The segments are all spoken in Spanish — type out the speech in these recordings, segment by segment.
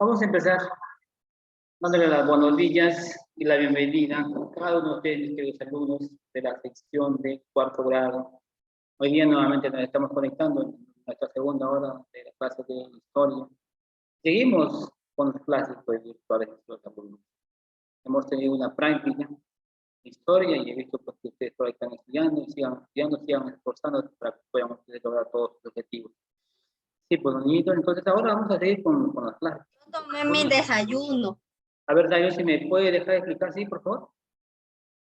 Vamos a empezar dándole las buenos días y la bienvenida a cada uno de ustedes, queridos alumnos de la sección de cuarto grado. Hoy día nuevamente nos estamos conectando en nuestra segunda hora de la clase de historia. Seguimos con las clases virtuales de los alumnos. Hemos tenido una práctica de historia y he visto pues, que ustedes todavía están estudiando y sigan esforzando para que podamos lograr todos sus objetivos. Sí, pues niñitos, entonces ahora vamos a seguir con las clases. Yo tomé mi desayuno. A ver, Dayo, si me puede dejar de explicar, sí, por favor.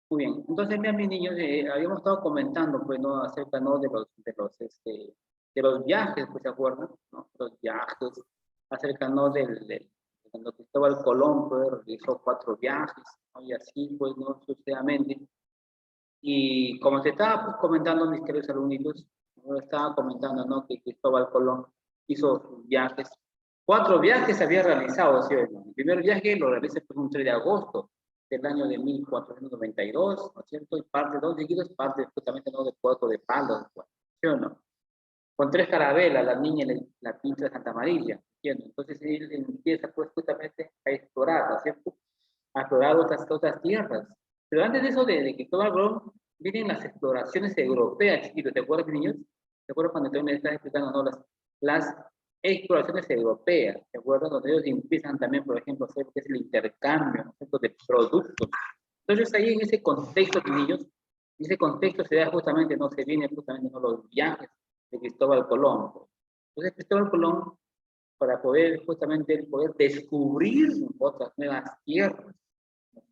Muy bien. Entonces, vean, mis niños, habíamos estado comentando, pues, ¿no? Acerca, ¿no? De los viajes, pues, ¿se acuerdan? ¿No? Los viajes, acerca, ¿no? De cuando Cristóbal Colón, pues, realizó 4 viajes, ¿no? Y así, pues, ¿no? Sucesivamente. Y como se estaba pues, comentando, mis queridos alumnitos, ¿no? Estaba comentando, ¿no? Que Cristóbal Colón hizo sus viajes. 4 viajes había realizado, ¿sí? El primer viaje lo realizó pues, un 3 de agosto del año de 1492, ¿no es cierto? Y parte, 2 seguidos, parte justamente, ¿no? Del puerto de Palos, ¿sí o no? Con 3 carabelas, la niña y la pinta de Santa María, ¿entiendes? Entonces él empieza pues justamente a explorar, ¿no es cierto? A explorar otras tierras. Pero antes de eso, de Cristóbal Colón, vienen las exploraciones europeas, chiquitos, ¿te acuerdas, niños? ¿Te acuerdas cuando tú me estás explicando, no? Las exploraciones europeas, ¿te acuerdas? Donde ellos empiezan también, por ejemplo, a hacer lo que es el intercambio, ¿no? De productos. Entonces ahí en ese contexto, niños, en ese contexto se da justamente, no se vienen justamente ¿no? Los viajes de Cristóbal Colón. Entonces Cristóbal Colón, para poder justamente poder descubrir otras nuevas tierras,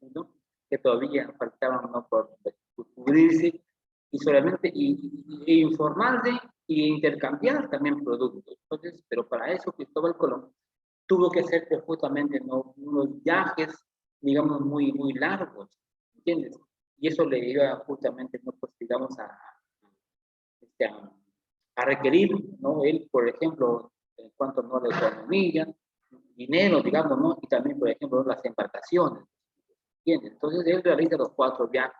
¿no? Que todavía faltaban ¿no? por descubrirse y solamente e informarse e intercambiar también productos. Entonces, pero para eso Cristóbal Colón tuvo que hacer pues, justamente ¿no? unos viajes, digamos, muy largos, ¿entiendes? Y eso le iba justamente, ¿no? Pues digamos, a requerir, ¿no? Él, por ejemplo, en cuanto ¿no? a la economía, dinero, digamos, ¿no? Y también, por ejemplo, las embarcaciones, ¿entiendes? Entonces él realiza los 4 viajes.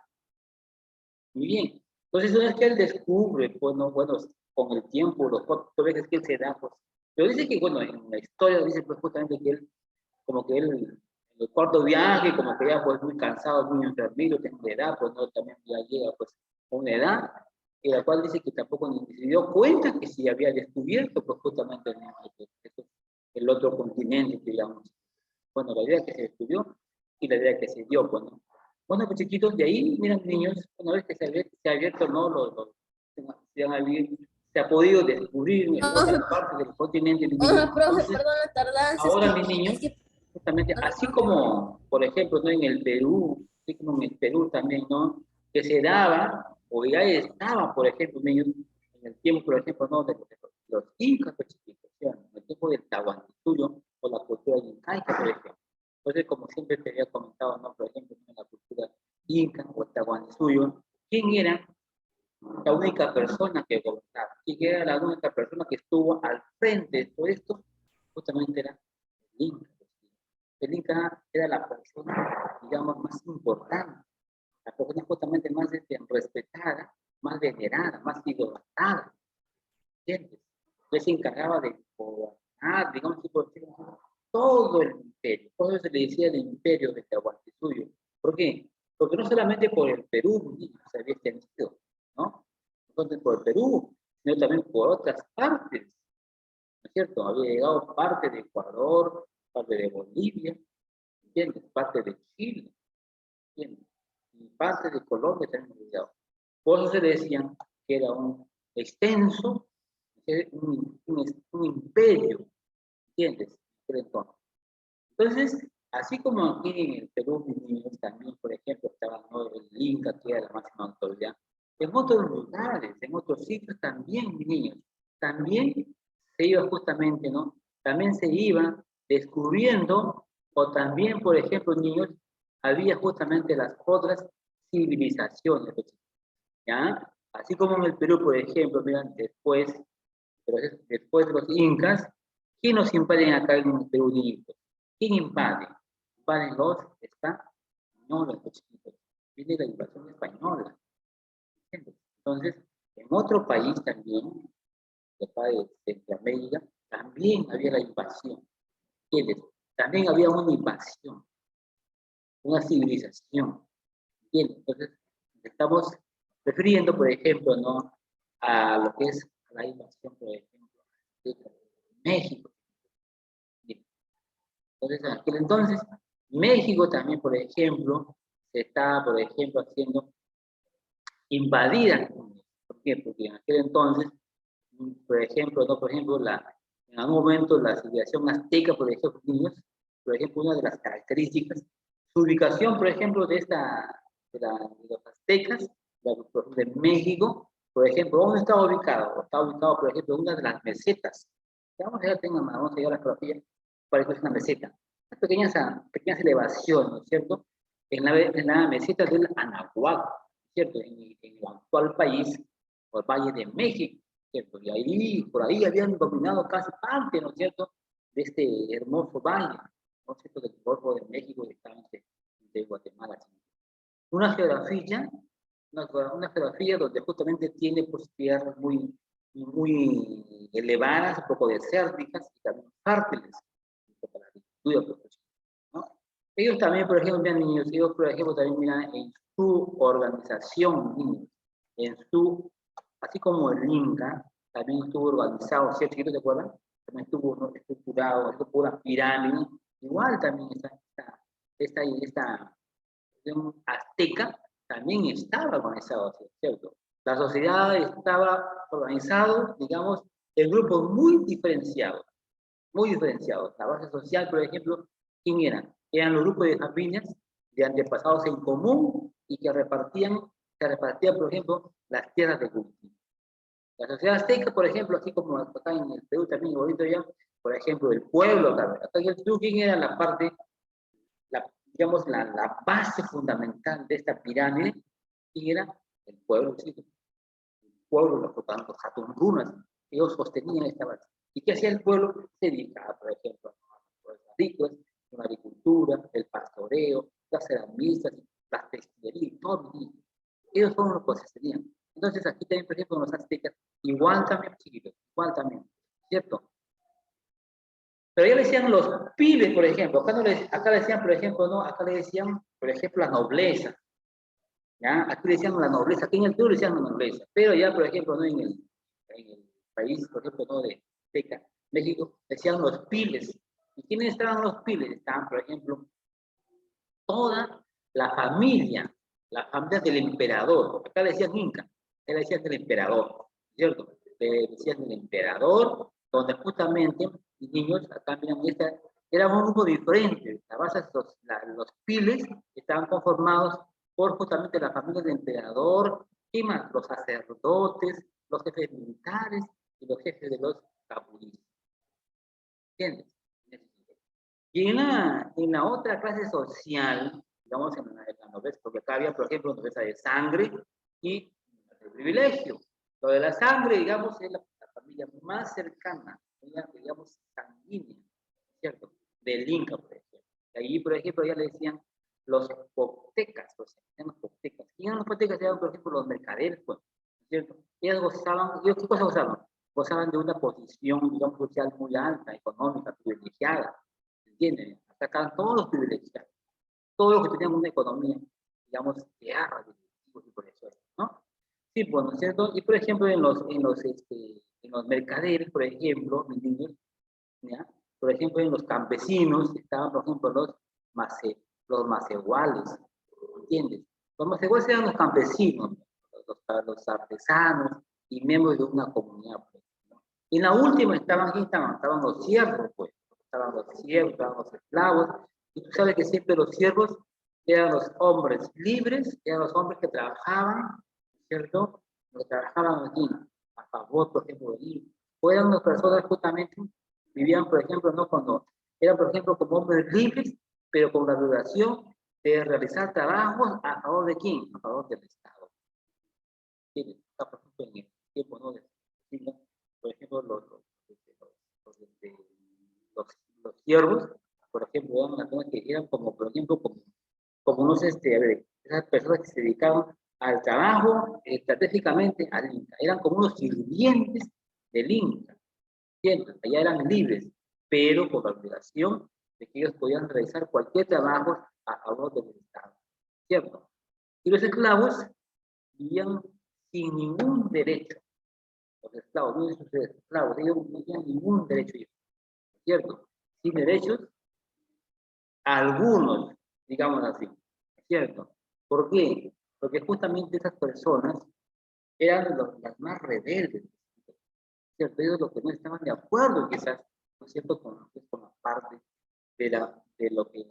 Muy bien. Entonces, una vez que él descubre, pues, ¿no? Bueno, con el tiempo, los 4 veces que él se da, pues, pero dice que, bueno, en la historia dice, pues, justamente que él, como que él, en el 4 viaje, como que ya, pues, muy cansado, muy enfermizo, tiene una edad, pues, ¿no? También ya llega, pues, a una edad, en la cual dice que tampoco ni se dio cuenta que si había descubierto, pues, justamente el otro continente, digamos. Bueno, la idea que se descubrió y la idea que se dio, pues, ¿no? Bueno, pues chiquitos, de ahí, miren niños, una vez que se ha abierto, ¿no? Se ha podido descubrir en otras partes del continente, mis niños. Profe, Entonces, perdón la tardanza, ahora mis niños, es que justamente, no, así como, por ejemplo, ¿no? En el Perú, así como en el Perú también, ¿no? Que se daba, o ya estaba, por ejemplo, niños, en el tiempo, por ejemplo, ¿no? De los incas, pues chiquitos, ¿sí? En el tiempo del Tahuantinsuyo, o la cultura incaica, por ejemplo. Entonces, como siempre te había comentado, ¿no? Por ejemplo, en la cultura inca o tahuantinsuyo, ¿quién era la única persona que gobernaba? ¿Quién era la única persona que estuvo al frente de todo esto? Justamente era el inca. El inca era la persona, digamos, más importante, la persona justamente más respetada, más venerada, más idolatrada, ¿entiendes? Él se encargaba de gobernar, digamos, por decirlo así, todo el imperio. Por eso se le decía el imperio de Tahuantinsuyo. ¿Por qué? Porque no solamente por el Perú se había extendido, ¿no? Entonces por el Perú, sino también por otras partes, ¿no es cierto? Había llegado parte de Ecuador, parte de Bolivia, ¿entiendes? Parte de Chile, ¿entiendes? Y parte de Colombia también había llegado. Por eso se decían que era un extenso, un imperio, ¿entiendes? Entonces, así como aquí en el Perú, también, por ejemplo, estaba ¿no? el Inca, que era la máxima autoridad, en otros lugares, en otros sitios también, mis niños, también se iba justamente, ¿no? También se iba descubriendo, o también, por ejemplo, niños, había justamente las otras civilizaciones, ¿ya? Así como en el Perú, por ejemplo, miran, después de los incas, ¿quién nos invaden acá en el Perú? ¿Quién invade? Invaden los españoles, los chiquitos. Viene la invasión española. ¿Entiendes? Entonces, en otro país también, de acá de Centroamérica, también había la invasión. ¿Entiendes? también había una invasión, una civilización. Bien, entonces estamos refiriendo, por ejemplo, ¿no? A lo que es la invasión, por ejemplo, de México. Bien, entonces, en aquel entonces, México también, por ejemplo, se estaba, por ejemplo, haciendo invadida. ¿Por qué? Porque en aquel entonces, por ejemplo, ¿no? Por ejemplo, en algún momento la civilización azteca, por ejemplo, niños, por ejemplo, una de las características, su ubicación, por ejemplo, de los aztecas, de México, por ejemplo, ¿dónde estaba ubicado? Estaba ubicado, por ejemplo, en una de las mesetas. Vamos a ver, vamos a llegar a la geografía, para que es una meseta. Pequeñas elevaciones, ¿no es cierto? En la meseta del Anahuac, ¿cierto? En el actual país, o el Valle de México, ¿cierto? Y ahí, por ahí habían dominado casi parte, ¿no es cierto?, de este hermoso valle, ¿no es cierto?, del Golfo de México y de Guatemala. Una geografía, una geografía donde justamente tiene pues tierras muy elevadas, un poco desérticas y también fértiles, para la agricultura, ¿no? Ellos también, por ejemplo, miran niños, ellos, por ejemplo, también miran en su organización, niños, así como el Inca, también estuvo organizado, ¿cierto? ¿Sí te acuerdas? También estuvo, ¿no?, estructurado, estuvo una pirámide, igual también esta azteca también estaba organizado, ¿cierto? La sociedad estaba organizada, digamos, en grupos muy diferenciados, muy diferenciados. La base social, por ejemplo, ¿quién eran? Eran los grupos de familias de antepasados en común y que se repartían, por ejemplo, las tierras de cultivo. La sociedad azteca, por ejemplo, así como acá en el Perú también, bonito ya, por ejemplo, el pueblo, acá en el Perú, ¿quién era la parte, digamos, la base fundamental de esta pirámide? ¿Quién era? El pueblo, ¿sí? El pueblo, los Hatunrunas, ellos sostenían esta base. ¿Y qué hacía el pueblo? Se dedicaba, por ejemplo, a los agrícolas, la agricultura, el pastoreo, las ceramistas, las textilerías, todo. Ellos fueron los que se tenían. Entonces, aquí también, por ejemplo, los aztecas, igual también, chiquitos, igual también, ¿cierto? Pero ya le decían los pibes, por ejemplo. Acá le decían, por ejemplo, ¿no? Acá le decían, por ejemplo, la nobleza. ¿Ya? Aquí le decían la nobleza, aquí en el Perú le decían la nobleza. Pero ya, por ejemplo, ¿no? En el país, por ejemplo, ¿no?, de Azteca, México, decían los piles. ¿Y quiénes estaban los piles? Estaban, por ejemplo, toda la familia del emperador. Acá le decían Inca, acá le decían del emperador, ¿cierto? Le decían del emperador, donde justamente los niños, acá miran, era un grupo diferente. La base, los piles estaban conformados por justamente la familia del emperador, y más, los sacerdotes, los jefes militares y los jefes de los capulistas. ¿Entiendes? Y en la otra clase social, digamos en la nobleza, porque acá había, por ejemplo, nobleza de sangre y de privilegio. Lo de la sangre, digamos, es la familia más cercana, digamos, sanguínea, ¿cierto? Del Inca, por ejemplo. Y allí, por ejemplo, ya le decían los poctecas, los poctecas. ¿Quién eran los poctecas? Eran, por ejemplo, los mercaderes, pues, ¿cierto? Ellos ¿qué cosa gozaban? Gozaban de una posición, digamos, social muy alta, económica, privilegiada. ¿Entienden? Sacaban todos los privilegios, todos los que tenían una economía, digamos, de arras, y por eso, ¿no? Sí, pues, ¿no es cierto? Y por ejemplo, en los mercaderes, por ejemplo, mis niños, ¿ya? Por ejemplo, en los campesinos estaban, por ejemplo, los macehuales, ¿entiendes? Los macehuales eran los campesinos, los artesanos y miembros de una comunidad, pues, ¿no? Y en la última estaban los siervos, pues. Estaban los siervos, estaban los esclavos, y tú sabes que siempre los siervos eran los hombres libres, eran los hombres que trabajaban, ¿cierto? Que trabajaban aquí, a favor, por ejemplo, o eran las personas justamente, vivían, por ejemplo, ¿no? Cuando eran, por ejemplo, como hombres libres, pero con la obligación de realizar trabajos a favor de quién, a favor del Estado. ¿Entiendes? Por ejemplo, en el tiempo, ¿no?, por ejemplo, los siervos, por ejemplo, eran personas que eran como, por ejemplo, como unos, esas personas que se dedicaban al trabajo estratégicamente al Inca. Eran como unos sirvientes del Inca. ¿Entiendes? Allá eran libres, pero por la obligación de que ellos podían realizar cualquier trabajo a favor del Estado, ¿cierto? Y los esclavos vivían sin ningún derecho. Los esclavos, no sus esclavos, ellos no tenían ningún derecho, ¿cierto? Sin derechos, algunos, digamos así, ¿cierto? ¿Por qué? Porque justamente esas personas eran las más rebeldes, ¿cierto? Ellos los que no estaban de acuerdo quizás, ¿no es cierto?, con la parte de lo que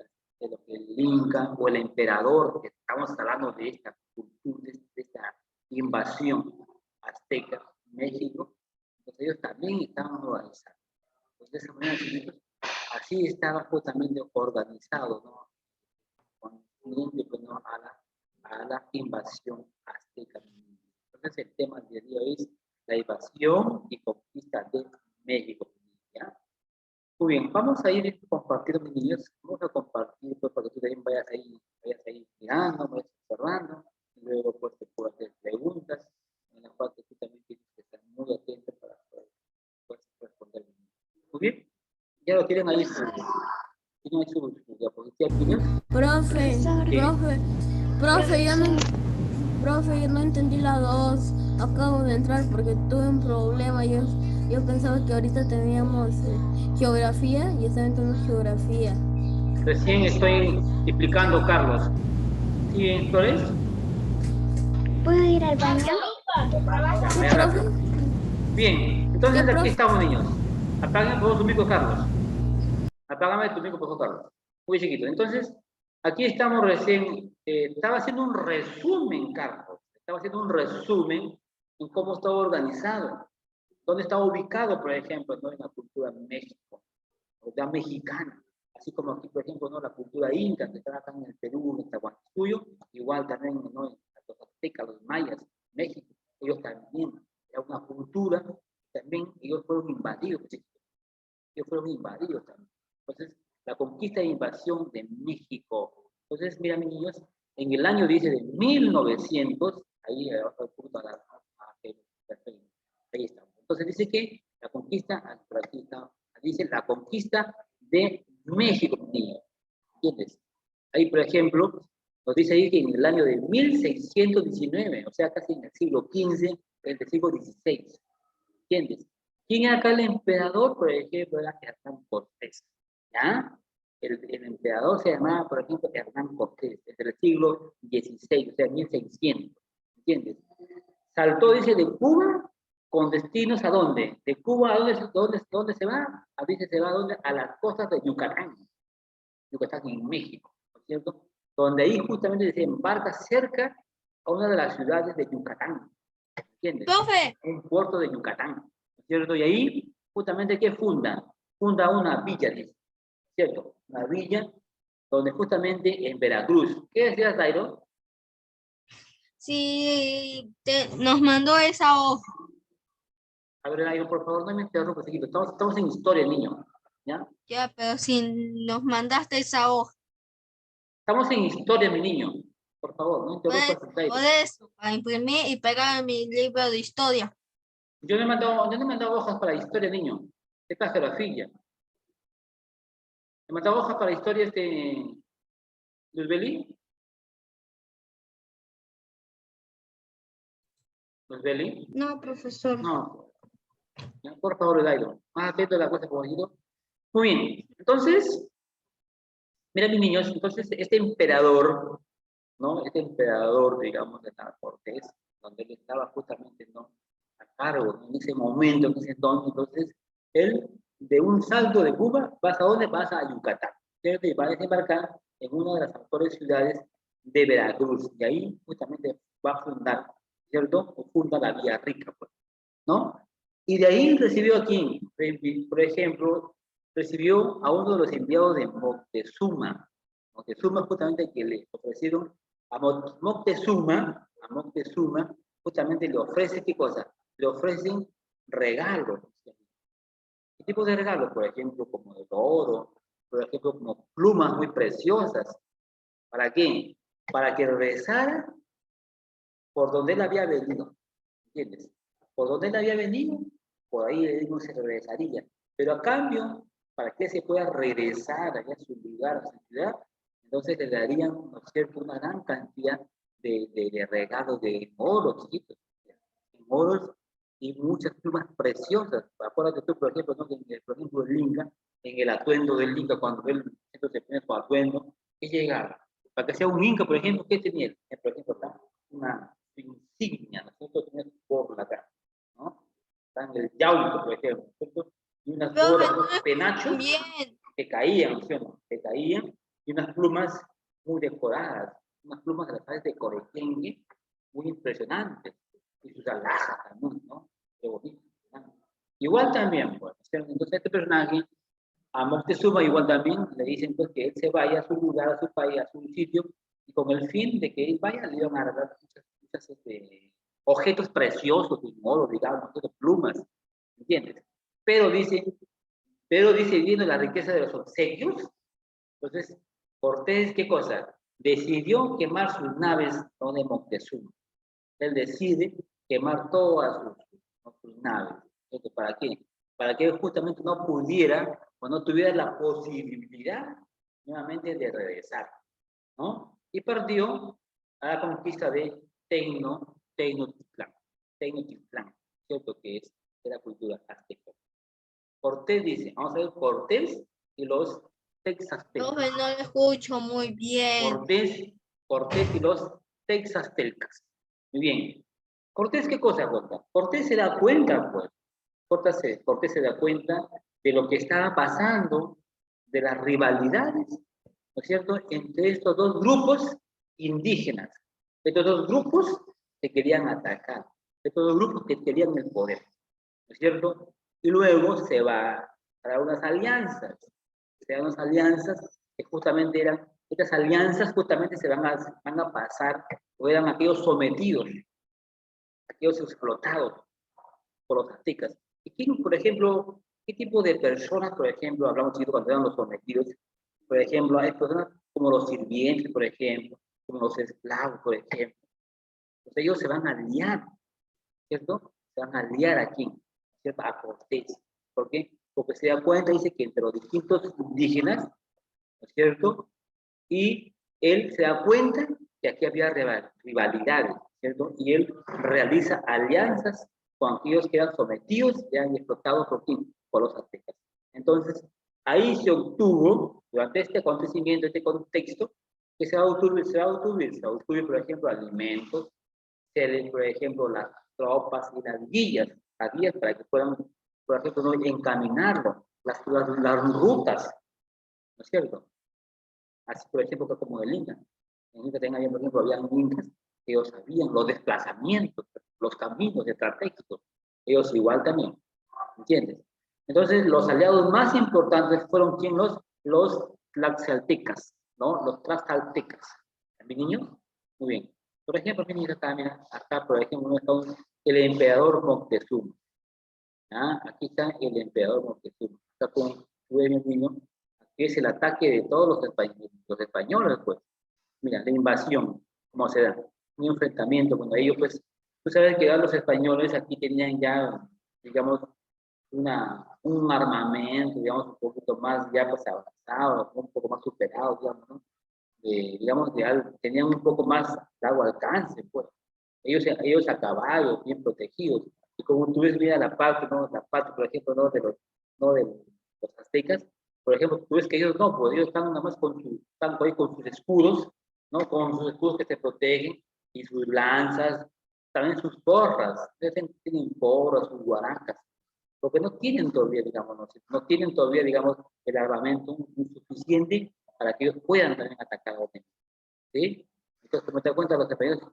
el Inca o el emperador, que estamos hablando de esta cultura, de esta invasión azteca en México, entonces ellos también estaban organizados. Pues de esa manera, así estaba justamente organizado, ¿no? Con pues, ¿no? a la invasión azteca. Entonces el tema del día de hoy es la invasión y conquista de México. ¿Ya? Muy bien, vamos a ir compartiendo, mis niños, vamos a compartir pues, para que tú también vayas ahí mirando, vayas observando, y luego pues te puedo hacer preguntas, en las cuales tú también tienes que estar muy atento para poder pues, responder. Muy bien, ya lo tienen ahí su diapositiva, niños. Profe, Sí. profe, yo no entendí la 2. Acabo de entrar porque tuve un problema. Yo pensaba que ahorita teníamos geografía y estaba entrando geografía. Recién estoy explicando, Carlos. ¿Sí, Flores? ¿Puedo ir al baño? ¿Sí, Vaya profe? rápido. Bien, entonces ¿Qué, aquí profe? estamos, niños. Apágame por favor tu micro, Carlos. Apágame tu micro, por favor, Carlos. Muy chiquito. Entonces, aquí estamos recién. Estaba haciendo un resumen, Carlos. Estaba haciendo un resumen en cómo estaba organizado. Dónde estaba ubicado, por ejemplo, ¿no? En la cultura de México, o la mexicana. Así como aquí, por ejemplo, ¿no? La cultura inca, que está acá en el Perú, en Tahuantinsuyo, igual también, ¿no? En los aztecas, los mayas, México, ellos también, era una cultura, también ellos fueron invadidos, ¿sí? Ellos fueron invadidos también. Entonces, la conquista e invasión de México. Entonces, mira, mis niños, en el año, dice, de 1900, ahí abajo el punto ahí está. Entonces dice que la conquista, por aquí está, dice la conquista de México, niños. ¿Entiendes? Ahí, por ejemplo, nos dice ahí que en el año de 1619, o sea, casi en el siglo XV, en el siglo XVI. ¿Entiendes? ¿Quién era acá el emperador? Por ejemplo, era Hernán Cortés. ¿Ya? El emperador se llamaba, por ejemplo, Hernán Cortés, desde el siglo XVI, o sea, 1600. ¿Entiendes? Saltó, dice, de Cuba con destinos ¿a dónde? De Cuba, ¿a dónde se va? A veces se va ¿a dónde? A las costas de Yucatán. Yucatán en México, ¿no es cierto? Donde ahí justamente se embarca cerca a una de las ciudades de Yucatán. ¿Entiendes? Profe, Un puerto de Yucatán, ¿no es cierto? Y ahí, justamente, ¿qué funda? Funda una villa, dice, ¿cierto? Una villa donde justamente en Veracruz. ¿Qué decías, Dairo? si nos mandó esa hoja. A ver, Dairo, por favor, no me interrumpas, seguido. Estamos en historia, niño. ¿Ya? Ya, pero si nos mandaste esa hoja. Estamos en historia, mi niño. Por favor, no interrumpas, Por Dairo. eso, para imprimir y pegar en mi libro de historia. Yo no he mandado hojas para historia, niño. Esta es geografía. ¿He mandado hojas para historia, Luzbeli? ¿Luzbeli? No, profesor. No. Ya, por favor, Dairo. Más atento a la cosa, por favor. Muy bien. Entonces, mira, mis niños, entonces este emperador, ¿no? Este emperador, digamos, de la Cortés, donde él estaba justamente, ¿no? A cargo en ese momento, en ese entonces, él, de un salto de Cuba, ¿vas a dónde? Vas a Yucatán, ¿cierto? Y va a desembarcar en una de las actuales ciudades de Veracruz, y ahí justamente va a fundar, ¿cierto? O funda la Villa Rica, pues, ¿no? Y de ahí recibió a quién, por ejemplo, recibió a uno de los enviados de Moctezuma. Moctezuma justamente que le ofrecieron a Moctezuma, justamente le ofrece, ¿qué cosa? Le ofrecen regalos. ¿Qué tipo de regalos? Por ejemplo, como el oro, por ejemplo, como plumas muy preciosas. ¿Para qué? Para que regresara por donde él había venido. ¿Entiendes? Por donde él había venido, por ahí él no se regresaría. Pero a cambio, para que se pueda regresar allá a su lugar, a su ciudad, entonces le darían, ¿no es cierto?, una gran cantidad de regalos de oro, chiquitos, oros y muchas plumas preciosas. Acuérdate tú, por ejemplo, ¿no? Por ejemplo, el Inca, en el atuendo del Inca, cuando él se pone su atuendo, ¿qué llegaba? Para que sea un Inca, por ejemplo, ¿qué tenía? Por ejemplo, acá, una insignia, ¿no es cierto? Tenía su borla acá, ¿no? Está en el yauco, por ejemplo, ¿no es cierto? Y unas Profe, bolas, no unos me escuchan penachos bien. que caían, ¿no es cierto? Que caían, y unas plumas muy decoradas, unas plumas de las aves de Corequengue, muy impresionantes, y sus alhajas también, ¿no? Qué bonito, ¿no? Igual también, pues, entonces este personaje, a Moctezuma igual también le dicen pues que él se vaya a su lugar, a su país, a su sitio, y con el fin de que él vaya, le iban a dar muchas objetos preciosos, de oro, digamos, de plumas, ¿entiendes? Pero dice, viendo la riqueza de los obsequios, entonces, Cortés, ¿qué cosa? Decidió quemar sus naves, no de Moctezuma. Él decide quemar todas sus naves. ¿Esto para qué? Para que él justamente no pudiera o no tuviera la posibilidad nuevamente de regresar, ¿no? Y partió a la conquista de Tenochtitlán, ¿cierto? Que es de la cultura azteca. Cortés dice, vamos a ver, Cortés y los texaztecas. Profe, no lo escucho muy bien. Cortés y los texaztecas. Muy bien. Cortés, ¿qué cosa cuenta? Cortés se da cuenta, pues. Cortés se da cuenta de lo que estaba pasando, de las rivalidades, ¿no es cierto?, entre estos dos grupos indígenas. Estos dos grupos que querían atacar. Estos dos grupos que querían el poder, ¿no es cierto? Y luego se va para unas alianzas. Se dan unas alianzas que justamente eran, estas alianzas justamente se van a pasar, o eran aquellos sometidos, aquellos explotados por los aztecas. ¿Y quién, por ejemplo, qué tipo de personas, por ejemplo, hablamos chiquito cuando eran los sometidos? Por ejemplo, hay personas como los sirvientes, por ejemplo, como los esclavos, por ejemplo. Pues ellos se van a aliar, ¿cierto? Se van a aliar aquí, ¿cierto? A Cortés. ¿Por qué? Porque se da cuenta, dice que entre los distintos indígenas, ¿no es cierto? Y él se da cuenta que aquí había rivalidades, ¿cierto? Y él realiza alianzas con aquellos que eran sometidos y eran explotados por los aztecas. Entonces, ahí se obtuvo, durante este acontecimiento, este contexto, que se va a obtuvo, por ejemplo, alimentos, por ejemplo, las tropas y las guías para que puedan, por ejemplo, ¿no?, encaminarlo, las rutas, ¿no es cierto? Así, por ejemplo, como el Inca. En el Inca también, por ejemplo, había incas que ellos sabían los desplazamientos, los caminos estratégicos. Ellos igual también, ¿entiendes? Entonces, los aliados más importantes fueron ¿quién? Los tlaxcaltecas, ¿no? Los tlaxcaltecas. ¿Mi niños? Muy bien. Por ejemplo, mira, acá, por ejemplo, está el emperador Moctezuma. ¿Ah? Aquí está el emperador Moctezuma. Está con mi niño, que es el ataque de todos los españoles, pues. Mira, la invasión, ¿cómo se da? Un enfrentamiento, cuando ellos, pues, tú sabes que ya los españoles aquí tenían ya, digamos, un armamento, digamos, un poquito más ya pues avanzado, un poco más superado, digamos, ¿no? Digamos, tenían un poco más largo alcance, pues. Ellos a caballo, bien protegidos. Y como tú ves, mira la parte, ¿no? La parte, por ejemplo, ¿no? De los aztecas, por ejemplo, tú ves que ellos no, pues ellos están nada más están ahí con sus escudos, ¿no? Con sus escudos que se protegen, y sus lanzas, también sus porras, tienen porras, sus guaracas, porque no tienen todavía, digamos, no tienen todavía, digamos, el armamento suficiente para que ellos puedan también atacar a otros, ¿sí? Entonces, como te das cuenta, los españoles,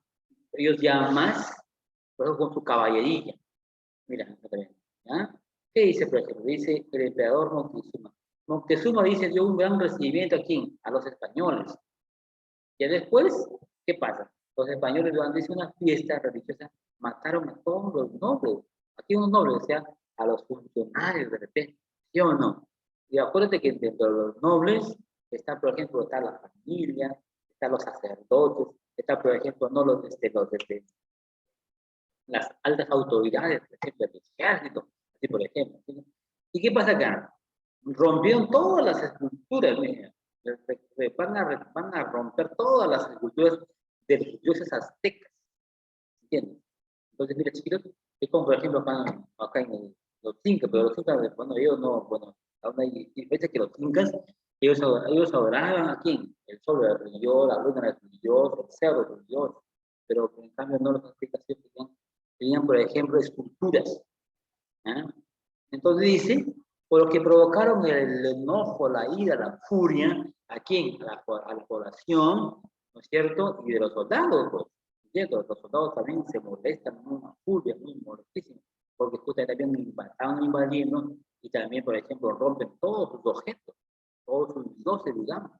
ellos ya más, por ejemplo, con su caballería. Mira, ¿ya? ¿Qué dice, por ejemplo? Dice el emperador Moctezuma. Moctezuma dice, dio un gran recibimiento aquí, a los españoles. Y después, ¿qué pasa? Los españoles durante una fiesta religiosa mataron a todos los nobles. Aquí unos nobles, o sea, a los funcionarios de repente, ¿sí o no? Y acuérdate que dentro de los nobles está, por ejemplo, está la familia, están los sacerdotes, está, por ejemplo, no las altas autoridades, por ejemplo, del ejército, así por ejemplo. ¿Sí? ¿Y qué pasa acá? Rompieron todas las esculturas, mira. Van a romper todas las esculturas de los dioses aztecas. ¿Entiendes? Entonces, mira, chiquitos, es como por ejemplo acá en los incas, pero los incas, bueno, ellos no, bueno, aún hay diferencia que los incas, ellos adoraban a quién, el sol era el Dios, la luna era el Dios, el cerro era el Dios, pero en cambio no los aztecas tenían, por ejemplo, esculturas. ¿Ah? Entonces dice, por lo que provocaron el enojo, la ira, la furia, ¿a quién? A la población, ¿no es cierto? Y de los soldados, pues, ¿no es cierto? Los soldados también se molestan, una furia, muy molestísima, porque justamente también estaban invadiendo y también, por ejemplo, rompen todos sus objetos, todos sus dioses, digamos,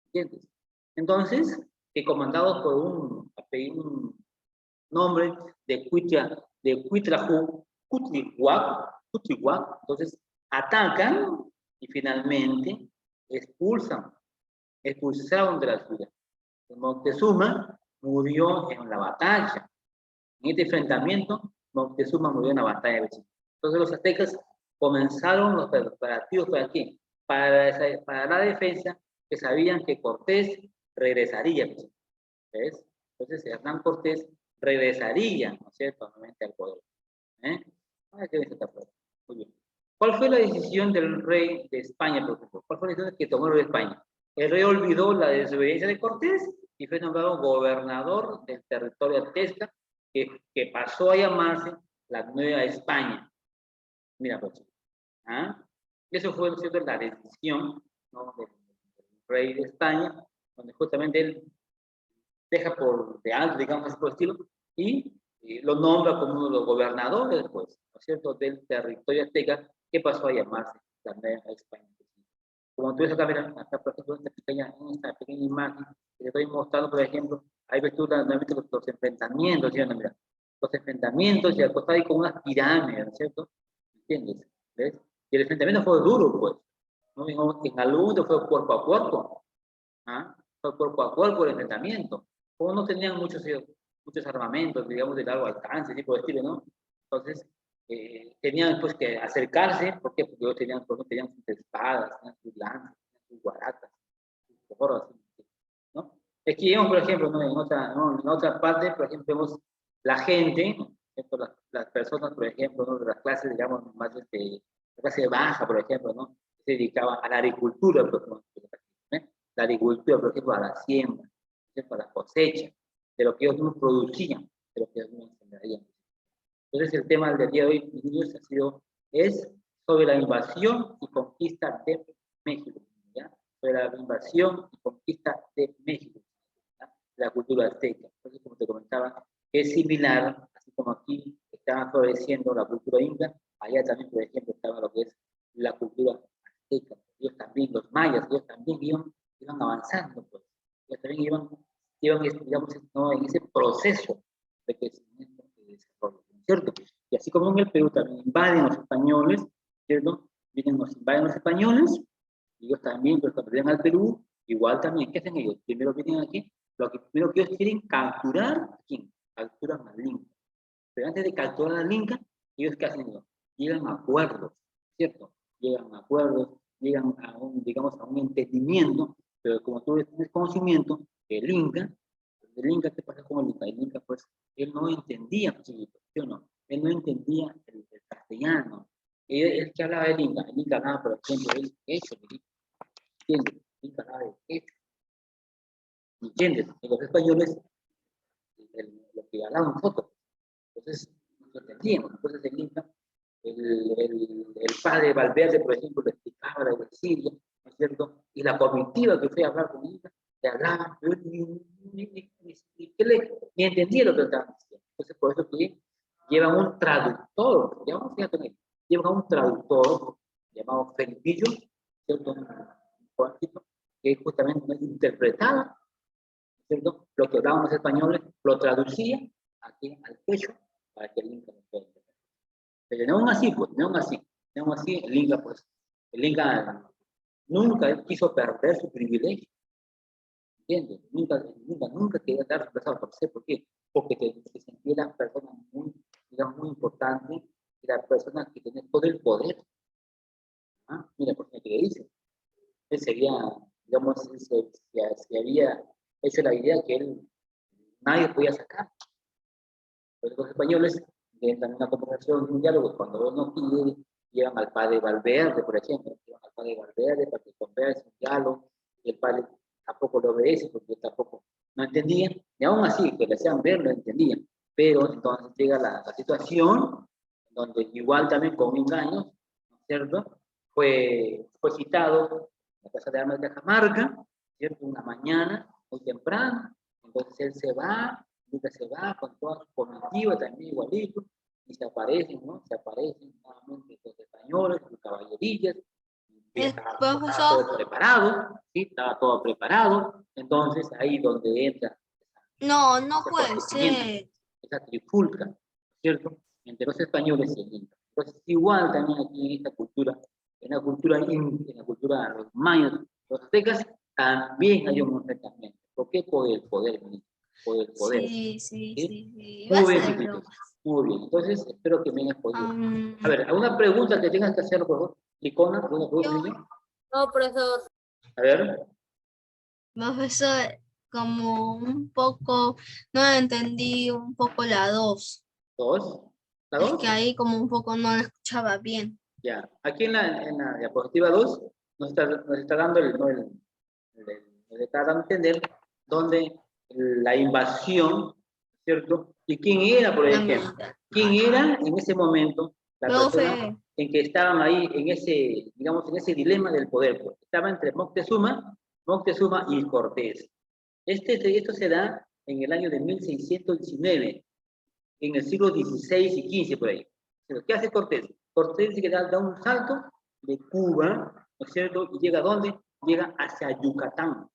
¿entiendes? Entonces, que comandados por un nombre de Cuitlahuac, entonces atacan y finalmente expulsaron de la ciudad. Moctezuma murió en la batalla. En este enfrentamiento, Moctezuma murió en la batalla de Bechica. Entonces los aztecas comenzaron los preparativos para qué? Para la defensa, que sabían que Cortés regresaría. ¿Ves? Entonces Hernán Cortés regresaría, ¿no es cierto?, nuevamente al poder. Muy bien. ¿Cuál fue la decisión del rey de España, por ejemplo? ¿Cuál fue la decisión que tomó el rey de España? El rey olvidó la desobediencia de Cortés y fue nombrado gobernador del territorio azteca, que pasó a llamarse la Nueva España. Mira, pues. ¿Ah? Eso fue, ¿cierto?, la decisión, ¿no?, del rey de España, donde justamente él deja por de alto, digamos, así por estilo, y lo nombra como uno de los gobernadores, pues, ¿no es cierto?, del territorio azteca, que pasó a llamarse la Nueva España. Como tú ves acá, mira, acá, por ejemplo, esta pequeña imagen que te estoy mostrando, por ejemplo, ahí ves tú nuevamente los enfrentamientos, ¿sí? Mira, los enfrentamientos, y al costado hay como unas pirámides, ¿no es cierto? ¿Entiendes? ¿Ves? Y el enfrentamiento fue duro, pues, ¿no? En algún momento fue cuerpo a cuerpo, ¿ah? Fue cuerpo a cuerpo el enfrentamiento. Como no tenían muchos armamentos, digamos, de largo alcance, tipo de estilo, ¿no? Entonces, tenían pues que acercarse, ¿por qué? Porque ellos tenían sus espadas, tenían sus lanzas, tenían sus guaratas, sus gorras, ¿no? Aquí vemos, por ejemplo, ¿no? En otra parte, por ejemplo, vemos la gente, ¿no? Las personas, por ejemplo, ¿no?, de las clases, digamos, más la clase baja, por ejemplo, ¿no?, se dedicaban a la agricultura, por ejemplo, la agricultura, por ejemplo, a la siembra, a la cosecha, de lo que ellos no producían, de lo que ellos no sembrarían. Entonces el tema del día de hoy, niños, es sobre la invasión y conquista de México, ¿ya? Sobre la invasión y conquista de México, ¿ya? La cultura azteca. Entonces, como te comentaba, es similar, así como aquí estaba floreciendo la cultura inca, allá también, por ejemplo, estaba lo que es la cultura azteca. Ellos también, los mayas, ellos también iban avanzando, pues. Ellos también iban digamos, ¿no?, en ese proceso de crecimiento y desarrollo, ¿cierto? Y así como en el Perú también invaden los españoles, ¿cierto? Nos invaden los españoles, y ellos también, pues, cuando llegan al Perú, igual también, ¿qué hacen ellos? Primero vienen aquí, primero que ellos quieren capturar, ¿a quién? Capturan al Inca. Pero antes de capturar al Inca, ellos, ¿qué hacen? Llegan a acuerdos, ¿cierto? Llegan a acuerdos, llegan a digamos, a un entendimiento, pero como tú tienes conocimiento, el Inca, ¿qué pasa con el Inca? El Inca, pues, él no entendía, ¿sí o no? Él no entendía el castellano. Él que hablaba del Inca, el Inca hablaba, por ejemplo, el quechua, ¿entiendes? El Inca hablaba del quechua, ¿entiendes? Y los españoles, lo que hablaban nosotros, entonces, no entendíamos. Entonces el Inca, el padre Valverde, por ejemplo, le explicaba la Siria, ¿no es cierto? Y la comitiva que fue a hablar con Inca, le hablaban, ni entendía lo que estaban diciendo. Entonces, por eso que llevan un traductor, llevan a un traductor llamado Felipillo, ¿cierto? Un jovencito, que justamente interpretaba, ¿cierto?, lo que hablaban los españoles, lo traducía aquí al quechua para que el Inca no pueda entender. Pero no aún así, pues, no aún así, el Inca nunca quiso perder su privilegio, ¿entiendes? Nunca quería dar su pasado. ¿Por qué? Porque se sentía la persona muy, digamos, muy importante, y la persona que tenía todo el poder. ¿Ah? Mira, por ejemplo, ¿qué dice? Él sería, digamos, si había hecho la idea que él, nadie podía sacar. Pues los españoles tienen una conversación, un diálogo, cuando él no pide, llevan al padre Valverde, por ejemplo, llevan al padre Valverde para que converse un diálogo, y el padre tampoco lo obedece, porque él tampoco no entendía, y aún así, que le hacían ver, lo entendían, pero entonces llega la situación, donde igual también con engaños, ¿no es cierto? Fue citado en la Casa de Armas de Cajamarca, ¿cierto? Una mañana, muy temprano, entonces él se va con toda su comitiva también igualito, y se aparecen, ¿no? Se aparecen nuevamente los españoles, sus caballerillas, y estaba todo Profesor, preparado, ¿sí? Estaba todo preparado, entonces ahí donde entra no, no ese puede acontecimiento, ser. esa trifulca, ¿cierto? Entre los españoles y el inca. Entonces, igual también aquí en esta cultura, en la cultura de los mayas, los aztecas, también hay un enfrentamiento. ¿Por qué? Por el poder, por el poder. Sí, sí, ¿Sí? sí, sí. Va a Muy bien, ser chiquitos. broma. Muy bien. Entonces, espero que me hayas podido. Am, A ver, ¿alguna pregunta que tengas que hacer, por favor? Licona, ¿alguna pregunta, yo, niño? No, profesor. A ver, profesor, como un poco, no entendí un poco la 2. dos. ¿La Es dos? que ahí como un poco no la escuchaba bien. Ya. Aquí en la diapositiva 2 nos está dando nos está dando a entender dónde la invasión, ¿cierto? Y quién era, por La ejemplo. mitad. ¿Quién era en ese momento la persona Profe, en que estaban ahí, en ese, digamos, en ese dilema del poder? Pues, estaba entre Moctezuma y Cortés. Esto se da en el año de 1619, en el siglo XVI y XV, por ahí. Pero, ¿qué hace Cortés? Cortés dice que da un salto de Cuba, ¿no es cierto? Y llega ¿a dónde? Llega hacia Yucatán,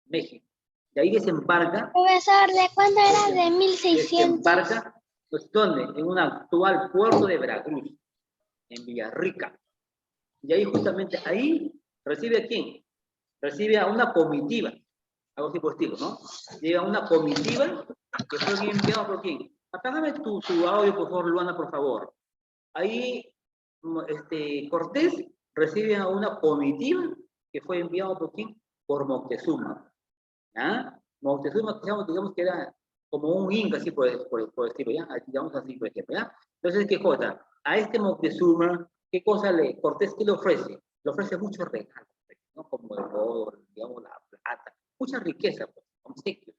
México. De ahí desembarca, Profesor, ¿de cuándo era? De 1600. desembarca, pues, ¿dónde? En un actual puerto de Veracruz, en Villarrica. Y ahí justamente, ahí, ¿recibe a quién? Recibe a una comitiva, algo así por estilo, ¿no? Llega una comitiva que fue enviada por quién. Apágame tu audio, por favor, Luana, por favor. Ahí Cortés recibe a una comitiva que fue enviado por quién? Por Moctezuma. ¿Ya? Moctezuma, digamos que era como un inca, así por decirlo, ¿ya? Digamos así, por ejemplo, ¿ya? Entonces, ¿qué cosa? A este Moctezuma, ¿qué cosa Cortés, qué le ofrece? Le ofrece muchos regalos, ¿no? Como el oro, digamos, la plata, mucha riqueza, pues, obsequios.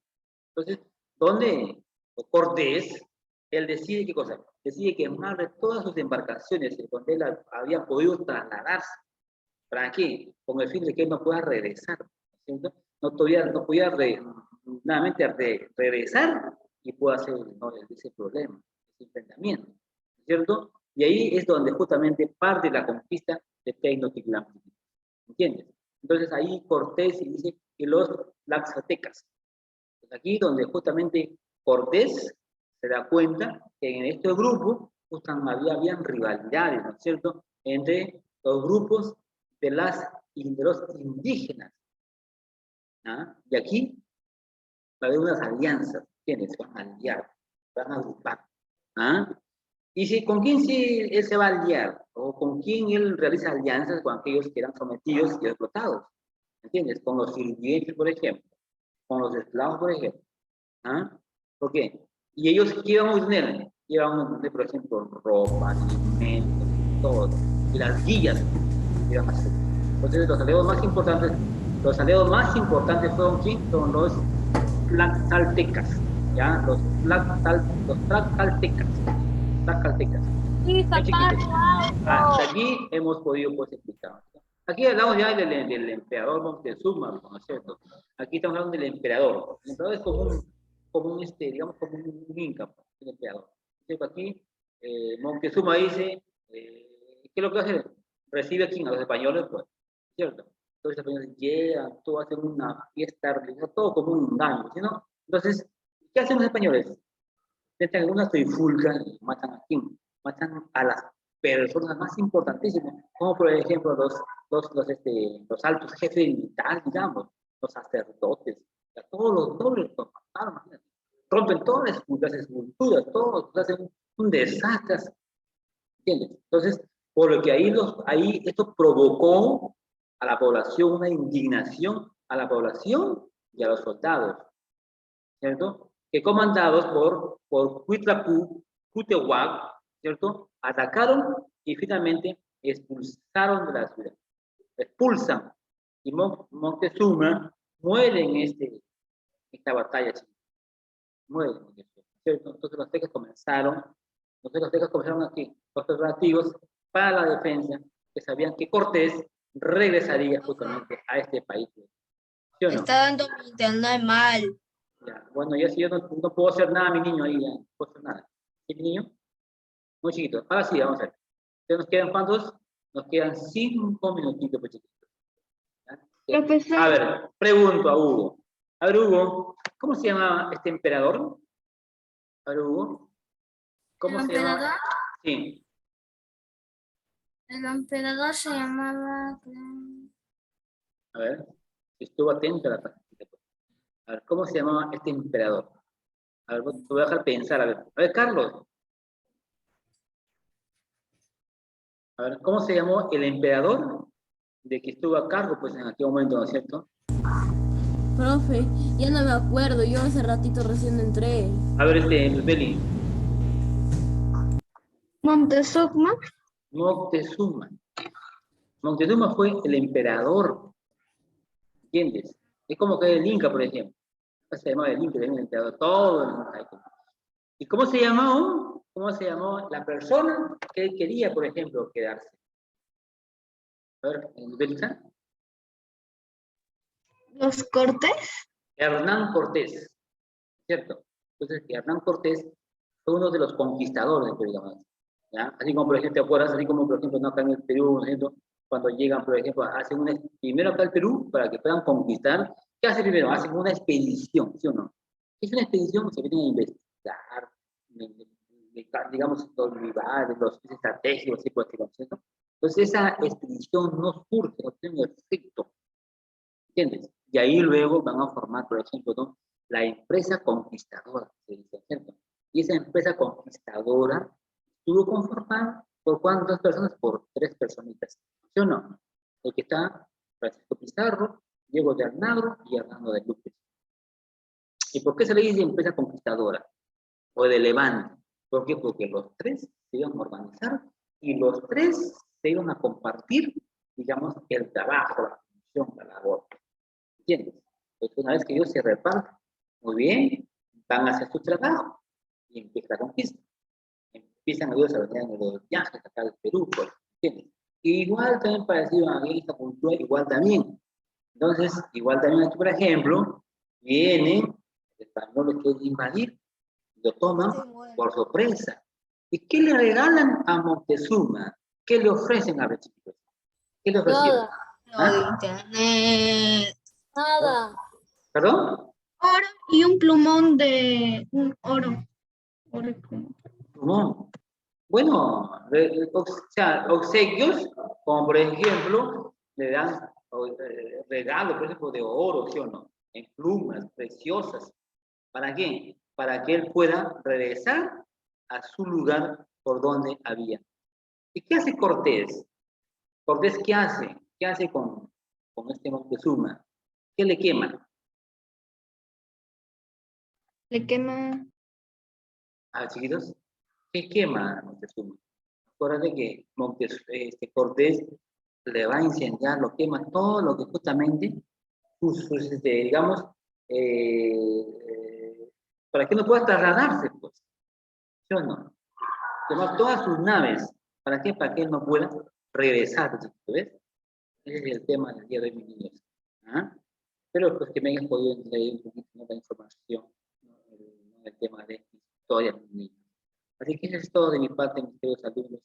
Entonces, ¿dónde Cortés, él decide qué cosa? Decide quemar de todas sus embarcaciones donde él había podido trasladarse. ¿Para qué? Con el fin de que él no pueda regresar, ¿cierto? No podía nuevamente regresar y pueda hacer, ¿no?, ese problema, ese enfrentamiento, ¿cierto? Y ahí es donde justamente parte la conquista de Tenochtitlán, ¿entiendes? Entonces ahí Cortés dice que los tlaxcaltecas, pues aquí donde justamente Cortés se da cuenta que en este grupo justamente habían rivalidades, ¿no es cierto?, entre los grupos de los indígenas. ¿Ah? Y aquí va a haber unas alianzas, ¿entiendes? Se van a aliar, van a agrupar. ¿Ah? Y si, ¿con quién él se va a aliar? ¿O con quién él realiza alianzas con aquellos que eran sometidos y explotados? ¿Entiendes? Con los sirvientes, por ejemplo. Con los esclavos, por ejemplo. ¿Ah? ¿Por qué? Y ellos, ¿qué iban a obtener? Iban a obtener, por ejemplo, ropa, alimentos, todo. Y las guías iban a hacer. Entonces, los aliados más importantes fueron ¿quién? Son los tlaxcaltecas, ¿ya? Los tlaxcaltecas. Sí, Bien chiquitos. papá. Hasta aquí hemos podido, pues, explicar. Aquí hablamos ya del emperador Moctezuma, ¿no es cierto? Aquí estamos hablando del emperador. El emperador es digamos, como un inca, pues, el emperador. Entonces, aquí Moctezuma dice, ¿qué es lo que hace? Recibe aquí a los españoles, pues, ¿cierto? Entonces los españoles llegan, todo hacen una fiesta religiosa, todo como un engaño, ¿sí, no? Entonces, ¿qué hacen los españoles? Intentan una trifulca y matan a quién? Matan a las personas más importantísimas, como por ejemplo los altos jefes militares, digamos, los sacerdotes, todos los dobles los mataron, imagínate. Rompen todas las esculturas, todos hacen un desastre, ¿entiendes? Entonces, Por lo que ahí esto provocó a la población una indignación, a la población y a los soldados, ¿cierto? Que comandados por Cuitlahuac, ¿cierto? Atacaron y finalmente expulsaron de la ciudad. Expulsan. Y Moctezuma muere en esta batalla, muere, ¿cierto? Entonces los aztecas comenzaron aquí los preparativos para la defensa, que sabían que Cortés regresaría justamente a este país. ¿Sí o no? Está dando mi internet mal. Ya, bueno, ya si yo no puedo hacer nada, mi niño, ahí ya no puedo hacer nada. ¿Sí, mi niño? Muy chiquito. Ahora sí, vamos a ver. ¿Ya nos quedan cuántos? Nos quedan 5 minutitos, pues, chiquitos. ¿Ya? Profesor. A ver, pregunto a Hugo. A ver, Hugo, ¿cómo se llama este emperador? A ver, Hugo. ¿Cómo se llama? Sí. El emperador se llamaba... A ver, estuvo atento a la práctica. A ver, ¿cómo se llamaba este emperador? A ver, te voy a dejar pensar, a ver, Carlos. A ver, ¿cómo se llamó el emperador de que estuvo a cargo, pues, en aquel momento, ¿no es cierto? Profe, ya no me acuerdo, yo hace ratito recién entré. A ver, Beli. Montezuma. Moctezuma. Moctezuma fue el emperador, ¿entiendes? Es como que el Inca, por ejemplo. Se llamaba el Inca, también el emperador, todo el Inca. ¿Y cómo se llamó? ¿Cómo se llamó la persona que quería, por ejemplo, quedarse? A ver, Belisa. Los Cortés. Hernán Cortés, ¿cierto? Entonces, Hernán Cortés fue uno de los conquistadores del Perú, digamos, ¿ya? Así como, por ejemplo, ¿te acuerdas? Así como, por ejemplo, no acá en el Perú, ¿no es cierto? Cuando llegan, por ejemplo, hacen primero acá al Perú, para que puedan conquistar, ¿qué hacen primero? Hacen una expedición, ¿sí o no? Es una expedición, se vienen a investigar, digamos, los lugares, los estratégicos, ¿sí? Por ¿cierto? Entonces, esa expedición no surge, no tiene un efecto, ¿entiendes? Y ahí luego van a formar, por ejemplo, ¿no? La empresa conquistadora, se dice, ¿cierto? Y esa empresa conquistadora estuvo conformada por cuántas personas, por 3 personitas, ¿sí o no? El que está Francisco Pizarro, Diego de Almagro y Hernando de Luque. ¿Y por qué se le dice empresa conquistadora? O de Levante. ¿Por qué? Porque los 3 se iban a organizar y los 3 se iban a compartir, digamos, el trabajo, la función, la labor. ¿Entiendes? Entonces, una vez que ellos se reparten, muy bien, van a hacer su trabajo y empieza la conquista. Empiezan ellos a venir en los viajes acá del Perú, pues, ¿entiendes? Igual también parecido a esta cultura, igual también. Entonces, igual también aquí, por ejemplo, vienen los españoles que invadir, lo toman por sorpresa. ¿Y qué le regalan a Moctezuma? ¿Qué le ofrecen a los chicos? ¿Qué le ofrecieron? Lo de internet. Nada. ¿Perdón? Oro y un plumón de un oro. No. Bueno, o sea, obsequios, como por ejemplo, le dan regalos, por ejemplo, de oro, ¿sí o no? En plumas preciosas. ¿Para qué? Para que él pueda regresar a su lugar por donde había. ¿Y qué hace Cortés? ¿Cortés qué hace? ¿Qué hace con este Moctezuma? ¿Qué le quema? Le quema. Ah, chiquitos, ¿qué quema Moctezuma? Acuérdate que Cortés le va a incendiar, lo quema todo lo que justamente, digamos, para que no pueda trasladarse, pues, ¿sí o no? Quemar todas sus naves, ¿para qué? Para que él no pueda regresar, ¿ves? Ese es el tema del día de hoy, mis niños. ¿Ah? Pero pues que me hayan podido leer un poquito de la información, ¿no? El tema de historia, mis niños. Así que eso es todo de mi parte, mis queridos alumnos.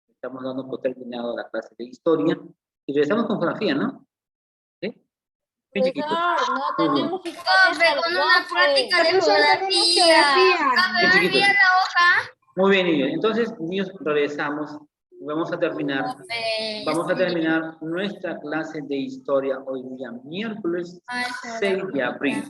Estamos dando por terminado la clase de historia y regresamos con geografía, ¿no? ¿Sí? Bien chiquitos. No, Muy bien. tenemos que estar Con una práctica de Profesor, tenemos geografía. Bien chiquitos. Muy bien, niños. Entonces, niños, regresamos. Vamos a terminar nuestra clase de historia hoy día, miércoles 6 de abril.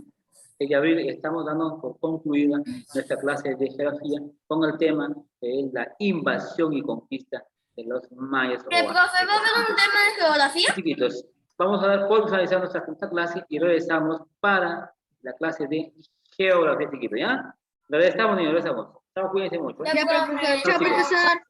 6 de abril estamos dando por concluida nuestra clase de geografía con el tema que es la invasión y conquista de los mayas. ¿Qué, profe, va a haber un tema de geografía? Chiquitos, vamos a dar por finalizar nuestra quinta clase y regresamos para la clase de geografía, chiquitos, ¿ya? Regresamos, niños, regresamos. Chao, cuídense mucho. Ya, profesor. Chao, profesor.